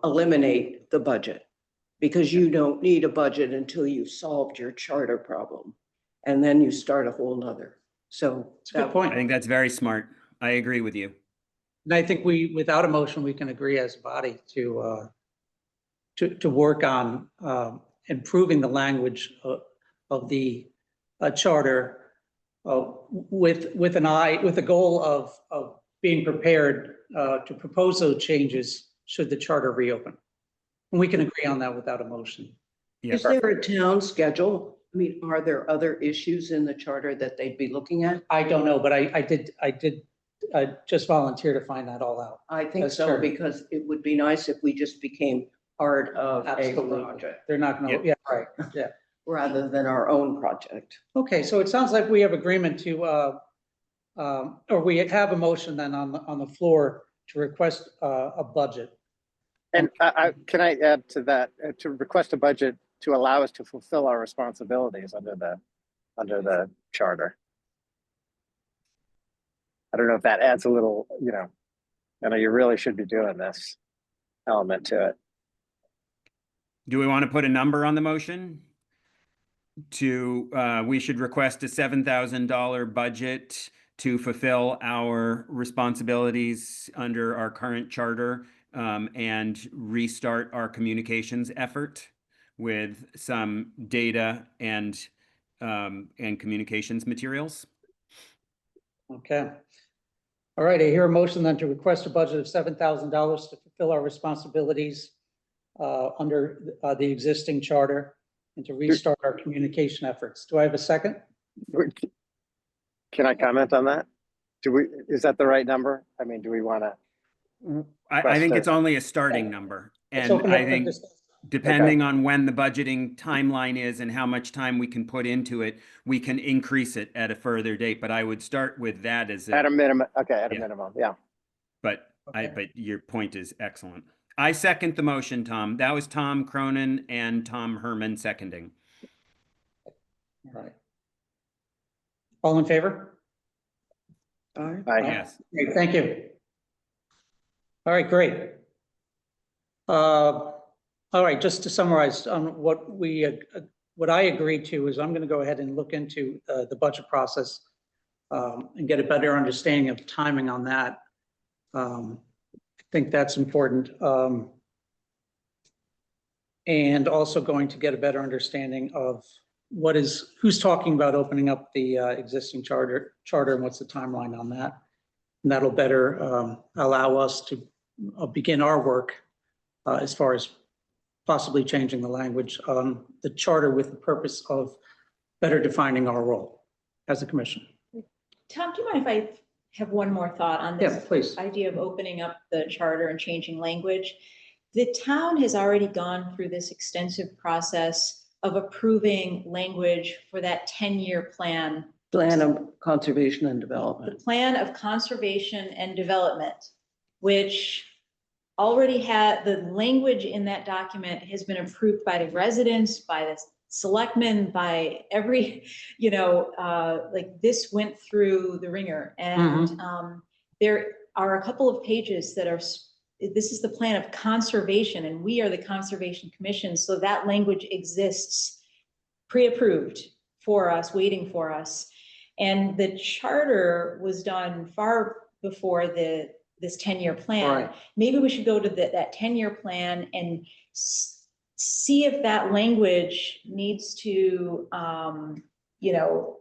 eliminate the budget. Because you don't need a budget until you've solved your charter problem. And then you start a whole nother. So. it's a good point. I think that's very smart. I agree with you. And I think without a motion, we can agree as a body to work on improving the language of the charter with the goal of being prepared to propose those changes should the charter reopen. And we can agree on that without a motion. Yeah. Is there a town schedule? I mean, are there other issues in the charter that they'd be looking at? I don't know, but I did just volunteer to find that all out. I think That's so, fair. because it would be nice if we just became part of a Absolutely. project They're not gonna, Yep. yeah, right, yeah. rather than our own project. Okay, so it sounds like we have agreement to, or we have a motion then on the floor to request a budget. And can I add to that, to request a budget to allow us to fulfill our responsibilities under the charter? I don't know if that adds a little, you know, I know you really should be doing this element to it. Do we want to put a number on the motion? We should request a $7,000 budget to fulfill our responsibilities under our current charter and restart our communications effort with some data and communications materials. Okay. All right, I hear a motion then to request a budget of $7,000 to fulfill our responsibilities under the existing charter and to restart our communication efforts. Do I have a second? Can I comment on that? Is that the right number? I mean, do we want to? I think it's only a starting number. Let's And open up I the think discussion. depending on when the budgeting timeline is and how much time we can put into it, we can increase it at a further date. But I would start with that as At a minimum, okay, at a Yeah. minimum, yeah. but Okay. but your point is excellent. I second the motion, Tom. That was Tom Cronin and Tom Herman seconding. All right. All in favor? All right. I, Yes. Great, thank you. All right, great. All right, just to summarize on what I agreed to is I'm going to go ahead and look into the budget process and get a better understanding of timing on that. I think that's important. And also going to get a better understanding of who's talking about opening up the existing charter and what's the timeline on that. And that'll better allow us to begin our work as far as possibly changing the language on the charter with the purpose of better defining our role as a commission. Tom, do you mind if I have one more thought on Yeah, this please. idea of opening up the charter and changing language? The town has already gone through this extensive process of approving language for that 10-year plan, Plan of conservation and the development. plan of conservation and development, which already had the language in that document has been approved by the residents, by the selectmen, by every, like this went through the ringer. And there are a couple of pages that are, this is the plan of conservation and we are the Conservation Commission. So that language exists pre-approved for us, waiting for us. And the charter was done far before this 10-year plan. Right. Maybe we should go to that 10-year plan and see if that language needs to, you know,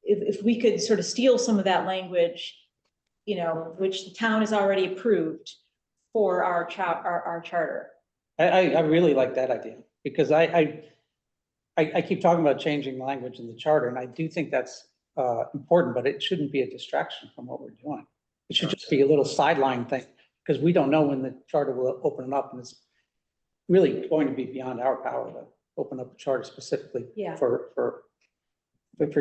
if we could sort of steal some of that language, you know, which the town has already approved for our charter. I really like that idea, because I keep talking about changing language in the charter, and I do think that's important, but it shouldn't be a distraction from what we're doing. It should just be a little sideline thing, because we don't know when the charter will open it up, and it's really going to be beyond our power to open up a charter specifically Yeah. for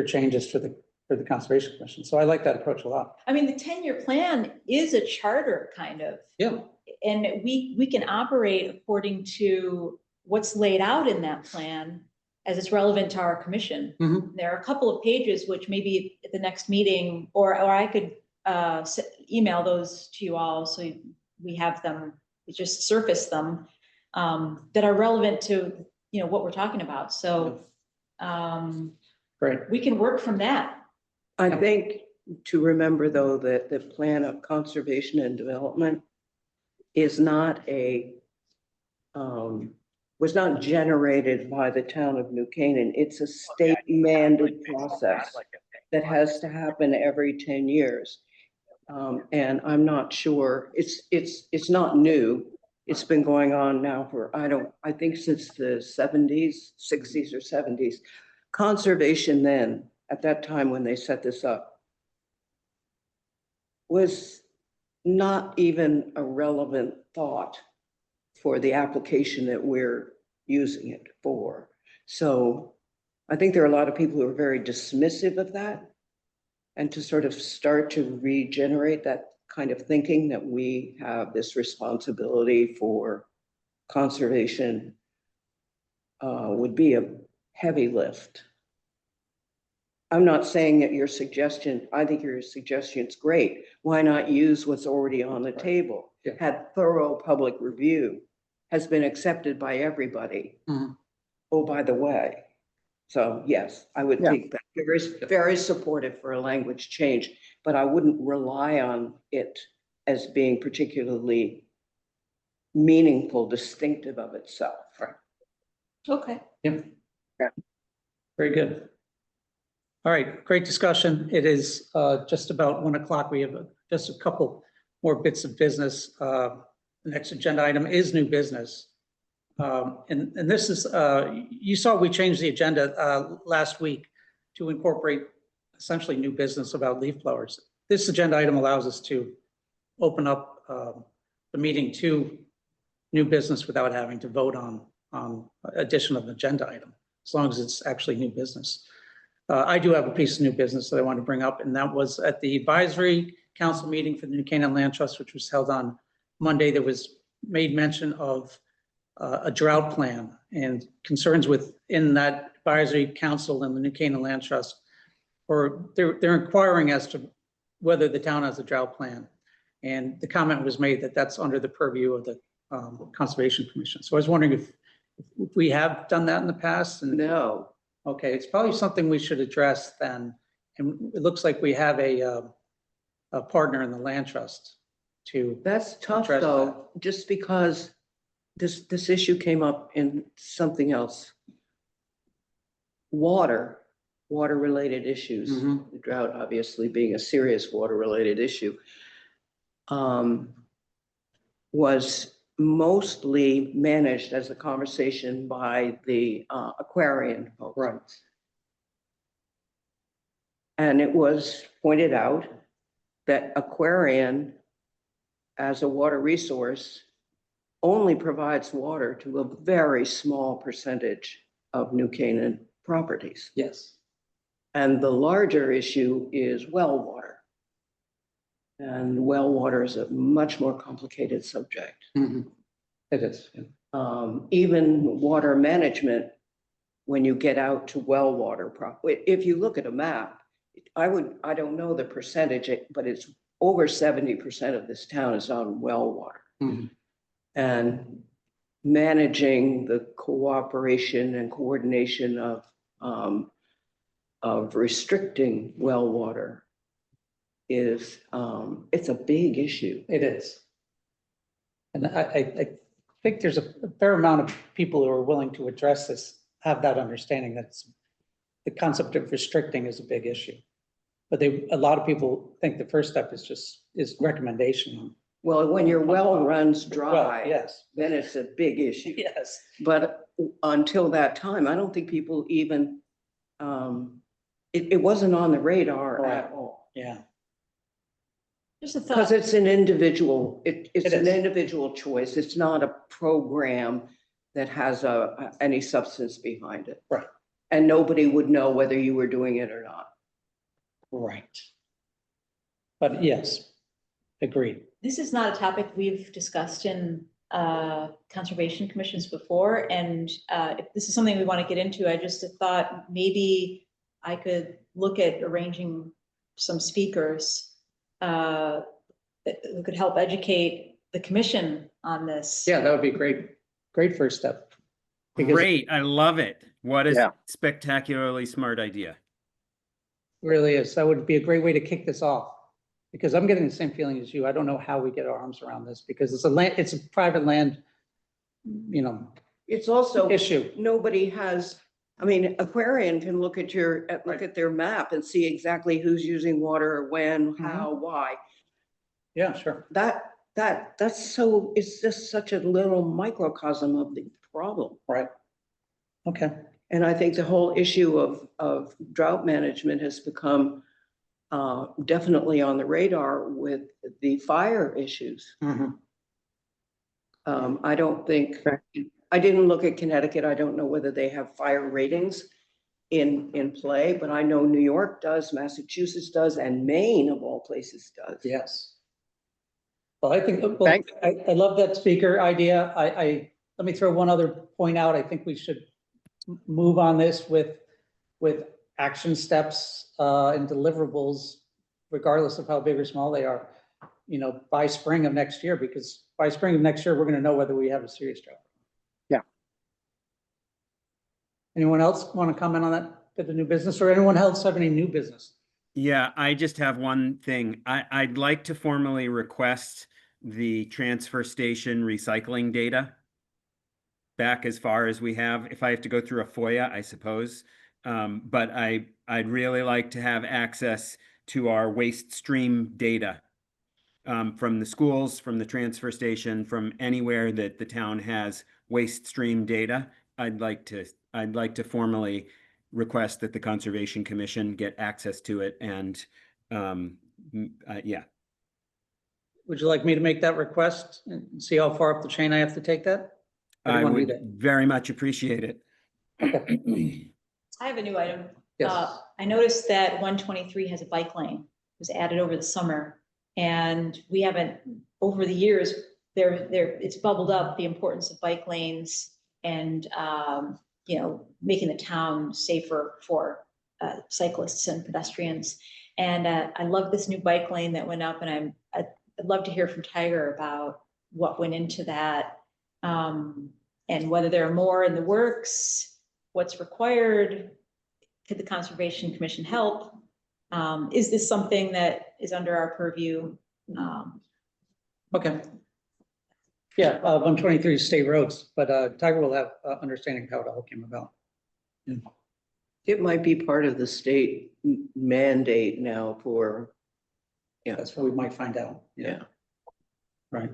changes for the Conservation Commission. So I like that approach a lot. I mean, the 10-year plan is a charter kind of. Yeah. And we can operate according to what's laid out in that plan as it's relevant to our commission. Mhm. There are a couple of pages which maybe at the next meeting, or I could email those to you all so we have them, we just surface them, that are relevant to, you know, what we're talking about. So Great. we can work from that. I think to remember, though, that the plan of conservation and development is not was not generated by the town of New Canaan. It's a state mandated process that has to happen every 10 years. And I'm not sure, it's not new. It's been going on now for, I think since the 70s, 60s or 70s. Conservation then, at that time when they set this up, was not even a relevant thought for the application that we're using it for. So I think there are a lot of people who are very dismissive of that. And to sort of start to regenerate that kind of thinking that we have this responsibility for conservation would be a heavy lift. I'm not saying that your suggestion, I think your suggestion is great. Why not use what's already on the table? Yeah. Had thorough public review, has been accepted by everybody. Mhm. Oh, by the way. So yes, I would Yeah. think that very supportive for a language change, but I wouldn't rely on it as being particularly meaningful, distinctive of itself. Okay. Yeah. Yeah. Very good. All right, great discussion. It is just about 1 o'clock. We have just a couple more bits of business. The next agenda item is new business. And this is, you saw we changed the agenda last week to incorporate essentially new business about leaf blowers. This agenda item allows us to open up the meeting to new business without having to vote on addition of an agenda item, as long as it's actually new business. I do have a piece of new business that I want to bring up, and that was at the advisory council meeting for the New Canaan Land Trust, which was held on Monday. There was made mention of a drought plan and concerns within that advisory council and the New Canaan Land Trust, or they're inquiring as to whether the town has a drought plan. And the comment was made that that's under the purview of the Conservation Commission. So I was wondering if we have done that in the past. And No, okay, it's probably something we should address then. And it looks like we have a partner in the land trust to, that's tough Address though, just because this issue came up in something else. Water-related issues, Mhm. the drought obviously being a serious water-related issue, was mostly managed as a conversation by the Aquarian folks. right. And it was pointed out that Aquarian, as a water resource, only provides water to a very small percentage of New Canaan properties. Yes. And the larger issue is well water. And well water is a much more complicated subject. Mhm. It is. Yeah. Even water management, when you get out to well water, if you look at a map, I don't know the percentage, but it's over 70% of this town is on well water. Mhm. And managing the cooperation and coordination of of restricting well water is, it's a big issue. It is. And I think there's a fair amount of people who are willing to address this, have that understanding that the concept of restricting is a big issue. But a lot of people think the first step is recommendation. Well, when your well runs Well, dry, yes, then it's a big issue. yes. But until that time, I don't think people even, it wasn't on the radar Right. at all. Yeah, Just a Because thought, it's an individual, it's It an is. individual choice. It's not a program that has any substance behind it. Right. And nobody would know whether you were doing it or not. right. But yes, agreed. this is not a topic we've discussed in conservation commissions before, and if this is something we want to get into, I just thought maybe I could look at arranging some speakers who could help educate the commission on this. Yeah, that would be great. Great first step. Because Great, I love it. What a Yeah. spectacularly smart idea. it really is. That would be a great way to kick this off. Because I'm getting the same feeling as you. I don't know how we get our arms around this because it's a private land, It's also, issue. nobody has, I mean, Aquarian can look at look at their map and see exactly who's using water, when, how, why. Yeah, sure. It's just such a little microcosm of the problem. Right. Okay. And I think the whole issue of drought management has become definitely on the radar with the fire issues. Mhm. I don't think, I didn't look at Connecticut. I don't know whether they have fire ratings in play, but I know New York does, Massachusetts does, and Maine of all places does. Yes. Well, I think, Thank- I love that speaker idea. Let me throw one other point out. I think we should move on this with action steps and deliverables, regardless of how big or small they are, by spring of next year, because by spring of next year, we're going to know whether we have a serious drought. Yeah. Anyone else want to comment on that bit of new business, or anyone else have any new business? Yeah, I just have one thing. I'd like to formally request the transfer station recycling data back as far as we have. If I have to go through a FOIA, I suppose. But I'd really like to have access to our waste stream data from the schools, from the transfer station, from anywhere that the town has waste stream data. I'd like to formally request that the Conservation Commission get access to it, and yeah. Would you like me to make that request and see how far up the chain I have to take that? Or do you I wanna do would that? very much appreciate it. I have a new item. Yes. I noticed that 123 has a bike lane, it was added over the summer. And we haven't, over the years, it's bubbled up the importance of bike lanes and, making the town safer for cyclists and pedestrians. And I love this new bike lane that went up, and I'd love to hear from Tiger about what went into that. And whether there are more in the works, what's required, could the Conservation Commission help? Is this something that is under our purview? Okay. Yeah, 123 is state roads, but Tiger will have understanding of how it all came about. It might be part of the state mandate now for, That's what we might find out. yeah. Right.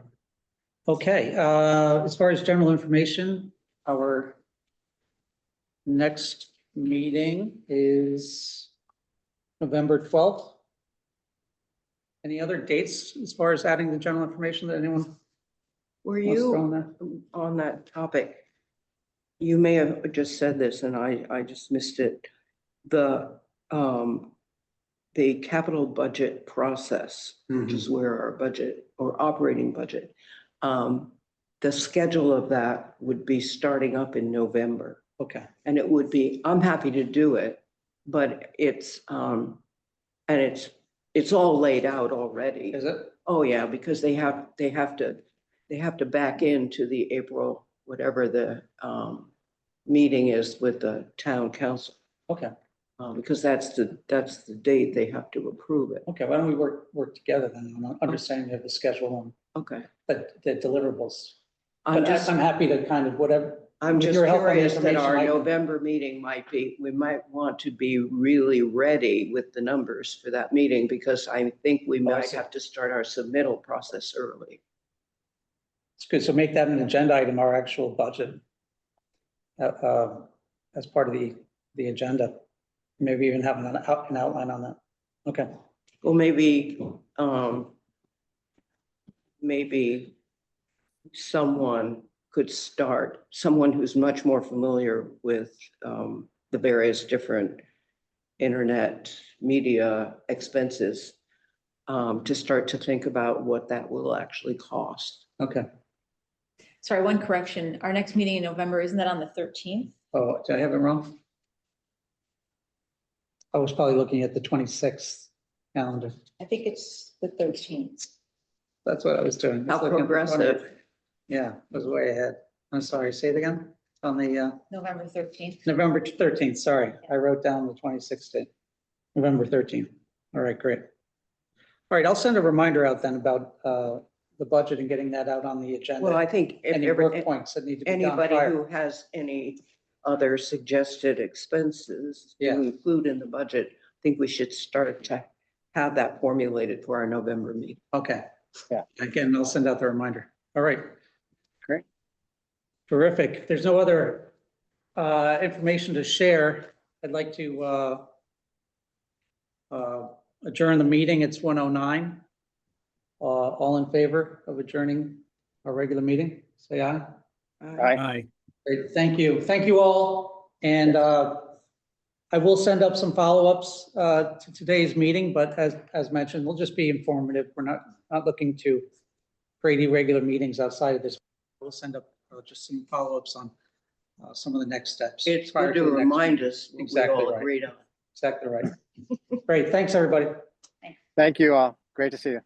Okay, as far as general information, our next meeting is November 12th. Any other dates as far as adding the general information that anyone Were wants to throw in you there? on that topic? You may have just said this and I just missed it. The capital budget process, which is where our budget or operating budget, the schedule of that would be starting up in November. Okay, And it would be, I'm happy to do it, but it's all laid out already. is it? Oh, yeah, because they have to back into the April, whatever the meeting is with the town council. Okay, Because that's the date they have to approve it. Okay, why don't we work together then on understanding of the schedule Okay. and the deliverables? I'm But just, I'm happy to kind of whatever. I'm with just your help on the curious that information, our I can- November meeting we might want to be really ready with the numbers for that meeting, because I think we Oh, I might see. have to start our submittal process early. It's good. So make that an agenda item, our actual budget. As part of the agenda. Maybe even have an outline on that. Okay. Well, maybe someone could start, someone who's much more familiar with the various different internet media expenses, to start to think about what that will actually cost. Okay. Sorry, one correction. Our next meeting in November, isn't that on the 13th? Oh, did I have it wrong? I was probably looking at the 26th calendar. I think it's the 13th. That's what I was doing. How Just looking at the 20th. progressive. Yeah, I was way ahead. I'm sorry, say it again. On the November 13th. November 13th, sorry. I wrote down the 26th date. November 13th. All right, great. All right, I'll send a reminder out then about the budget and getting that out on the agenda. Well, I think if Any work points that need to be done anybody prior. who has any other suggested expenses to Yeah. include in the budget, I think we should start to have that formulated for our November meeting. Okay. Yeah. Again, I'll send out the reminder. All right. Great. Terrific. If there's no other information to share, I'd like to adjourn the meeting. It's 1:09. All in favor of adjourning our regular meeting? Say aye. Aye. Aye. Great, thank you. Thank you all. And I will send up some follow-ups to today's meeting, but as mentioned, we'll just be informative. We're not looking to create irregular meetings outside of this. We'll send up just some follow-ups on some of the next steps. It's prior good to the next remind meeting. us what we Exactly all right. agreed on. Exactly right. Great, thanks, everybody. Thank you all. Great to see you.